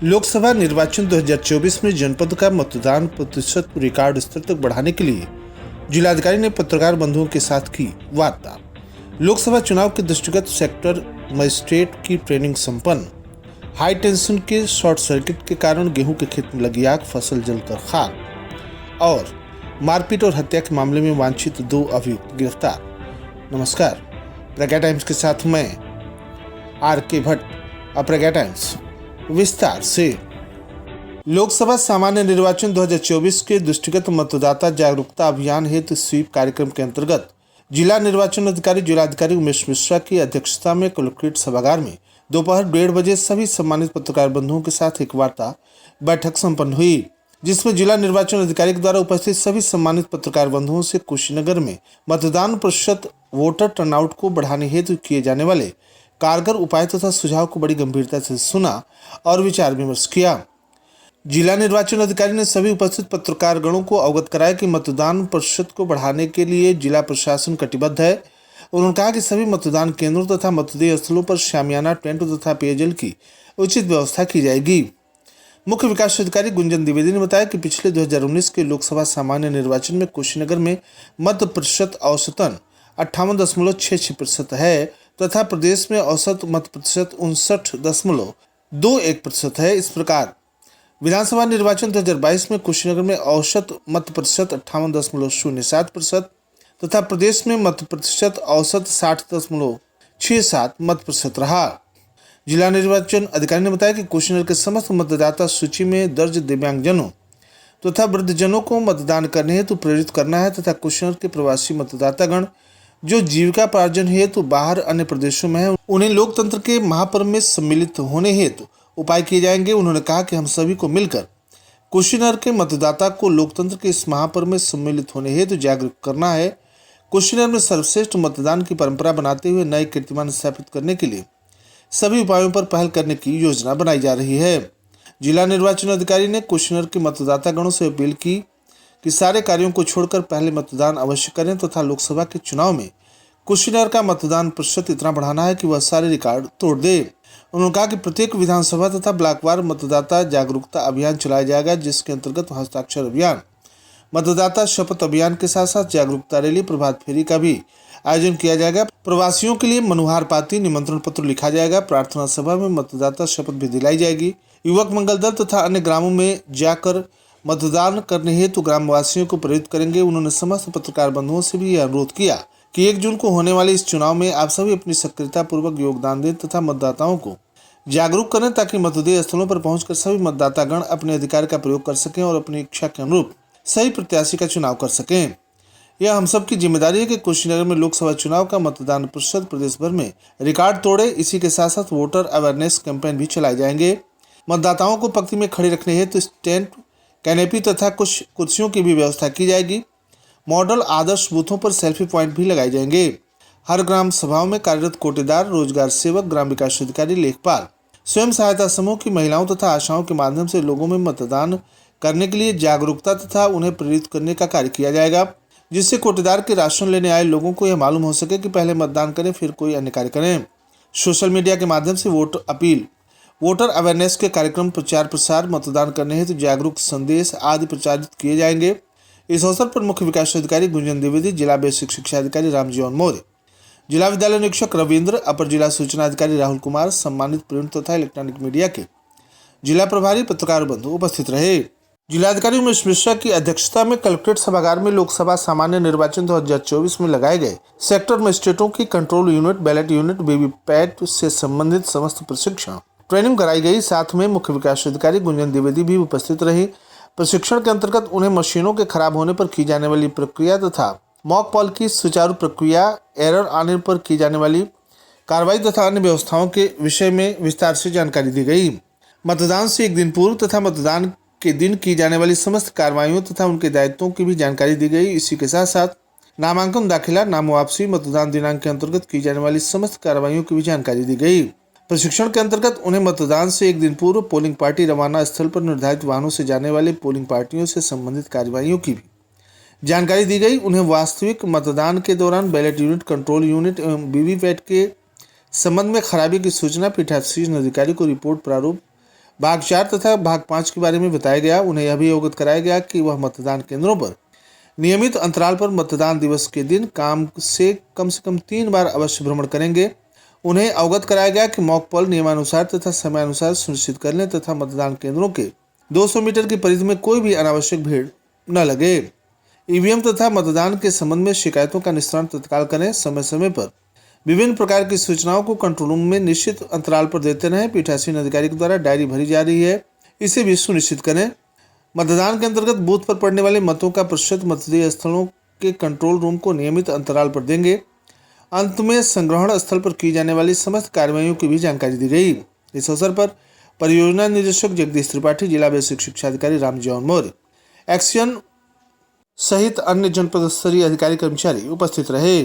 लोकसभा निर्वाचन 2024 में जनपद का मतदान प्रतिशत को रिकॉर्ड स्तर तक बढ़ाने के लिए जिलाधिकारी ने पत्रकार बंधुओं के साथ की वार्ता। लोकसभा चुनाव के दृष्टिगत सेक्टर मजिस्ट्रेट की ट्रेनिंग संपन्न। हाई टेंशन के शॉर्ट सर्किट के कारण गेहूं के खेत में लगी आग, फसल जलकर खाक। और मारपीट और हत्या के मामले में वांछित 2 अभियुक्त गिरफ्तार। नमस्कार, प्रज्ञा टाइम्स के साथ मैं RK भट्ट। प्रज्ञा टाइम्स विस्तार से। लोकसभा सामान्य निर्वाचन 2024 के दृष्टिगत मतदाता जागरूकता अभियान हेतु स्वीप कार्यक्रम के अंतर्गत जिला निर्वाचन अधिकारी जिलाधिकारी उमेश मिश्रा की अध्यक्षता में कलेक्ट्रेट सभागार में दोपहर 1:30 बजे सभी सम्मानित पत्रकार बंधुओं के साथ एक वार्ता बैठक संपन्न हुई, जिसमें जिला निर्वाचन अधिकारी के द्वारा उपस्थित सभी सम्मानित पत्रकार बंधुओं से कुशीनगर में मतदान प्रतिशत, वोटर टर्नआउट को बढ़ाने हेतु किए जाने वाले कारगर उपाय तथा सुझाव को बड़ी गंभीरता से सुना और विचार विमर्श किया। जिला निर्वाचन अधिकारी ने सभी उपस्थित पत्रकारगणों को अवगत कराया कि मतदान प्रतिशत को बढ़ाने के लिए जिला प्रशासन कटिबद्ध है। उन्होंने कहा कि सभी मतदान केंद्रों तथा मतदेय स्थलों पर शामियाना, टेंट तथा पेयजल की उचित व्यवस्था की जाएगी। मुख्य विकास अधिकारी गुंजन द्विवेदी ने बताया कि पिछले 2019 के लोकसभा सामान्य निर्वाचन में कुशीनगर में मत प्रतिशत औसतन 58.66% है तथा प्रदेश में औसत मत प्रतिशत 59.21% है। इस प्रकार विधानसभा निर्वाचन 2022 में कुशीनगर में औसत मत प्रतिशत 58.07% तथा प्रदेश में मत प्रतिशत औसत 60.67 मत प्रतिशत रहा। जिला निर्वाचन अधिकारी ने बताया कि कुशीनगर के समस्त मतदाता सूची में दर्ज दिव्यांगजनों तथा वृद्धजनों को मतदान करने हेतु प्रेरित करना है तथा कुशीनगर के प्रवासी मतदातागण जो जीविकापार्जन हेतु बाहर अन्य प्रदेशों में है, उन्हें लोकतंत्र के महापर्व में सम्मिलित होने हेतु उपाय किए जाएंगे। उन्होंने कहा कि हम सभी को मिलकर कुशीनगर के मतदाता को लोकतंत्र के इस महापर्व में सम्मिलित होने हेतु जागरूक करना है। कुशीनगर में सर्वश्रेष्ठ मतदान की परंपरा बनाते हुए नए कीर्तिमान स्थापित करने के लिए सभी उपायों पर पहल करने की योजना बनाई जा रही है। जिला निर्वाचन अधिकारी ने कुशीनगर के मतदातागणों से अपील की कि सारे कार्यों को छोड़कर पहले मतदान अवश्य करें तथा लोकसभा के चुनाव में कुशीनगर का मतदान प्रतिशत इतना बढ़ाना है कि वह सारे रिकॉर्ड तोड़ दे। उन्होंने कहा कि प्रत्येक विधानसभा तथा ब्लॉकवार मतदाता जागरूकता अभियान चलाया जाएगा, जिसके अंतर्गत हस्ताक्षर अभियान, मतदाता शपथ अभियान के साथ साथ जागरूकता रैली, प्रभात फेरी का भी आयोजन किया जाएगा। प्रवासियों के लिए मनोहार पाती निमंत्रण पत्र लिखा जाएगा। प्रार्थना सभा में मतदाता शपथ भी दिलाई जाएगी। युवक मंगल दल तथा अन्य ग्रामों में जाकर मतदान करने हेतु ग्रामवासियों को प्रेरित करेंगे। उन्होंने समस्त पत्रकार बंधुओं से भी यह अनुरोध किया कि 1 जून को होने वाले इस चुनाव में आप सभी अपनी सक्रियता पूर्वक योगदान दें तथा मतदाताओं को जागरूक करें ताकि मतदेय स्थलों पर पहुंचकर सभी मतदातागण अपने अधिकार का प्रयोग कर सकें और अपनी इच्छा के अनुरूप सही प्रत्याशी का चुनाव कर सकें। यह हम सब की जिम्मेदारी है कि कुशीनगर में लोकसभा चुनाव का मतदान प्रतिशत प्रदेश भर में रिकॉर्ड तोड़े। इसी के साथ साथ वोटर अवेयरनेस कैंपेन भी चलाए जाएंगे। मतदाताओं को पंक्ति में खड़े रखने हेतु टेंट, कैनेपी तथा कुछ कुर्सियों की भी व्यवस्था की जाएगी। मॉडल आदर्श बूथों पर सेल्फी पॉइंट भी लगाए जाएंगे। हर ग्राम सभाओं में कार्यरत कोटेदार, रोजगार सेवक, ग्राम विकास अधिकारी, लेखपाल, स्वयं सहायता समूह की महिलाओं तथा आशाओं के माध्यम से लोगों में मतदान करने के लिए जागरूकता तथा उन्हें प्रेरित करने का कार्य किया जाएगा, जिससे कोटेदार के राशन लेने आए लोगों को यह मालूम हो सके कि पहले मतदान करें फिर कोई अन्य कार्य करें। सोशल मीडिया के माध्यम से वोट अपील, वोटर अवेयरनेस के कार्यक्रम, प्रचार प्रसार, मतदान करने हेतु जागरूक संदेश आदि प्रचारित किए जाएंगे। इस अवसर पर मुख्य विकास अधिकारी गुंजन द्विवेदी, जिला बेसिक शिक्षा अधिकारी रामजीवन मौर्य, जिला विद्यालय निरीक्षक रविंद्र, अपर जिला सूचना अधिकारी राहुल कुमार, सम्मानित प्रिंट तथा इलेक्ट्रॉनिक मीडिया के जिला प्रभारी पत्रकार बंधु उपस्थित रहे। जिलाधिकारी उमेश मिश्रा की अध्यक्षता में कलेक्ट्रेट सभागार में लोकसभा सामान्य निर्वाचन 2024 में लगाए गए सेक्टर मजिस्ट्रेटों की control unit, ballot unit, VVPAT से संबंधित समस्त प्रशिक्षण ट्रेनिंग कराई गई। साथ में मुख्य विकास अधिकारी गुंजन द्विवेदी भी उपस्थित रही। प्रशिक्षण के अंतर्गत उन्हें मशीनों के खराब होने पर की जाने वाली प्रक्रिया तथा मॉक पॉल की सुचारू प्रक्रिया, एरर आने पर की जाने वाली कार्रवाई तथा अन्य व्यवस्थाओं के विषय में विस्तार से जानकारी दी गई। मतदान से 1 दिन पूर्व तथा मतदान के दिन की जाने वाली समस्त कार्रवाइयों तथा उनके दायित्वों की भी जानकारी दी गई। इसी के साथ साथ नामांकन दाखिला, नाम वापसी, मतदान दिनांक के अंतर्गत की जाने वाली समस्त कार्रवाइयों की भी जानकारी दी गई। प्रशिक्षण के अंतर्गत उन्हें मतदान से 1 दिन पूर्व पोलिंग पार्टी रवाना स्थल पर निर्धारित वाहनों से जाने वाले पोलिंग पार्टियों से संबंधित कार्रवाइयों की भी जानकारी दी गई। उन्हें वास्तविक मतदान के दौरान बैलेट यूनिट, कंट्रोल यूनिट एवं वीवीपैट के संबंध में खराबी की सूचना पीठासीन अधिकारी को रिपोर्ट प्रारूप भाग 4 तथा भाग 5 के बारे में बताया गया। उन्हें यह भी अवगत कराया गया कि वह मतदान केंद्रों पर नियमित अंतराल पर मतदान दिवस के दिन कम से कम 3 बार अवश्य भ्रमण करेंगे। उन्हें अवगत कराया गया कि मॉक पोल नियमानुसार तथा समयानुसार सुनिश्चित कर लें तथा मतदान केंद्रों के 200 मीटर की परिधि में कोई भी अनावश्यक भीड़ न लगे। ईवीएम तथा मतदान के संबंध में शिकायतों का निस्तारण तत्काल करें। समय समय पर विभिन्न प्रकार की सूचनाओं को कंट्रोल रूम में निश्चित अंतराल पर देते रहें। पीठासीन अधिकारी के द्वारा डायरी भरी जा रही है, इसे भी सुनिश्चित करें। मतदान के अंतर्गत बूथ पर पड़ने वाले मतों का प्रतिशत मतदेय स्थलों के कंट्रोल रूम को नियमित अंतराल पर देंगे। अंत में संग्रहण स्थल पर की जाने वाली समस्त कार्रवाइयों की भी जानकारी दी गई। इस अवसर पर परियोजना निदेशक जगदीश त्रिपाठी, जिला बेसिक शिक्षा अधिकारी रामजीवन मौर्य, एक्सियन सहित अन्य जनपद स्तरीय अधिकारी कर्मचारी उपस्थित रहे।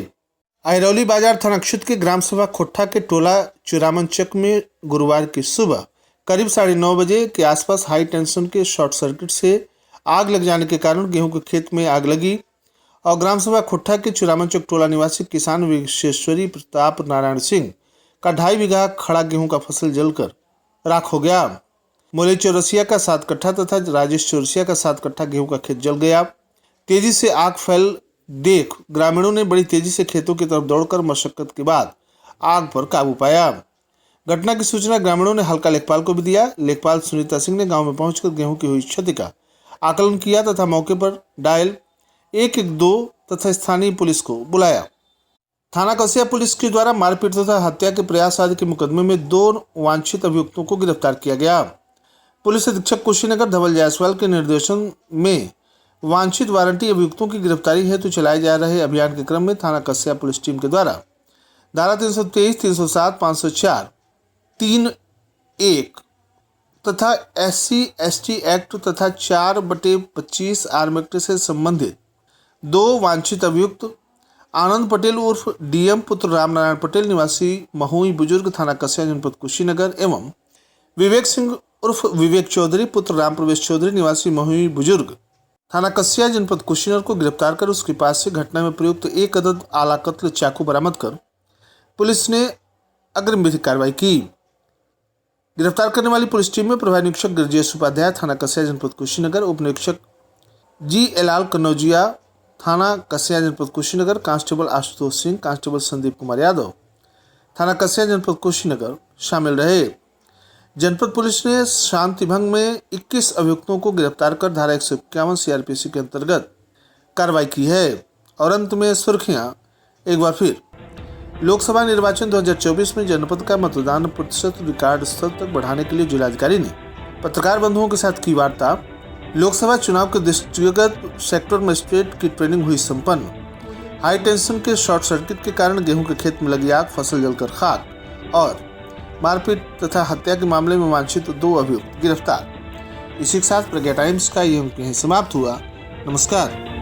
अहिरौली बाजार थाना क्षेत्र के ग्राम सभा खोट्ठा के टोला चुरामनचक में गुरुवार की सुबह करीब 9:30 बजे के आसपास हाई टेंशन के शॉर्ट सर्किट से आग लग जाने के कारण गेहूं के खेत में आग लगी और ग्राम सभा खोट्ठा के चुरामनचक टोला निवासी किसान विश्वेश्वरी प्रताप नारायण सिंह का 2.5 बीघा खड़ा गेहूं का फसल जलकर राख हो गया। मोले चौरसिया का 7 कट्ठा तथा राजेश चौरसिया का 7 कट्ठा गेहूं का खेत जल गया। तेजी से आग फैल देख ग्रामीणों ने बड़ी तेजी से खेतों की तरफ दौड़कर मशक्कत के बाद आग पर काबू पाया। घटना की सूचना ग्रामीणों ने हल्का लेखपाल को भी दिया। लेखपाल सुनीता सिंह ने गांव में पहुंचकर गेहूं की हुई क्षति का आकलन किया तथा मौके पर डायल 112 तथा स्थानीय पुलिस को बुलाया। थाना कसिया पुलिस के द्वारा मारपीट तथा हत्या के प्रयास आदि के मुकदमे में 2 वांछित अभियुक्तों को गिरफ्तार किया गया। पुलिस अधीक्षक कुशीनगर धवल जायसवाल के निर्देशन में वांछित वारंटी अभियुक्तों की गिरफ्तारी हेतु चलाए जा रहे अभियान के क्रम में थाना कसिया पुलिस टीम के द्वारा धारा 323, 307, 504, 3(1) तथा SC/ST एक्ट तथा 4/25 आर्म एक्ट से संबंधित 2 वांछित अभियुक्त आनंद पटेल उर्फ DM पुत्र रामनारायण पटेल निवासी महुई बुजुर्ग थाना कसिया जनपद कुशीनगर एवं विवेक सिंह उर्फ विवेक चौधरी पुत्र राम प्रवेश चौधरी निवासी महुई बुजुर्ग थाना कसिया जनपद कुशीनगर को गिरफ्तार कर उसके पास से घटना में प्रयुक्त 1 अदद आला कत्ल चाकू बरामद कर पुलिस ने अग्रिम विधिक कार्रवाई की। गिरफ्तार करने वाली पुलिस टीम में प्रभारी निरीक्षक गिरजेश उपाध्याय थाना कसिया जनपद कुशीनगर, उप निरीक्षक GL कन्नौजिया थाना कसिया जनपद कुशीनगर, कांस्टेबल आशुतोष सिंह, कांस्टेबल संदीप कुमार यादव थाना कसिया जनपद कुशीनगर शामिल रहे। जनपद पुलिस ने शांति भंग में 21 अभियुक्तों को गिरफ्तार कर धारा 151 CRPC के अंतर्गत कार्रवाई की है। और अंत में सुर्खियां एक बार फिर। लोकसभा निर्वाचन 2024 में जनपद का मतदान प्रतिशत रिकॉर्ड स्तर तक बढ़ाने के लिए जिलाधिकारी ने पत्रकार बंधुओं के साथ की वार्ता। लोकसभा चुनाव के दृष्टिगत सेक्टर मजिस्ट्रेट की ट्रेनिंग हुई संपन्न। हाई टेंशन के शॉर्ट सर्किट के कारण गेहूं के खेत में लगी आग, फसल जलकर खाक और मारपीट तथा हत्या के मामले में वांछित 2 अभियुक्त गिरफ्तार। इसी के साथ प्रज्ञा टाइम्स का ये अंक यहीं समाप्त हुआ। नमस्कार।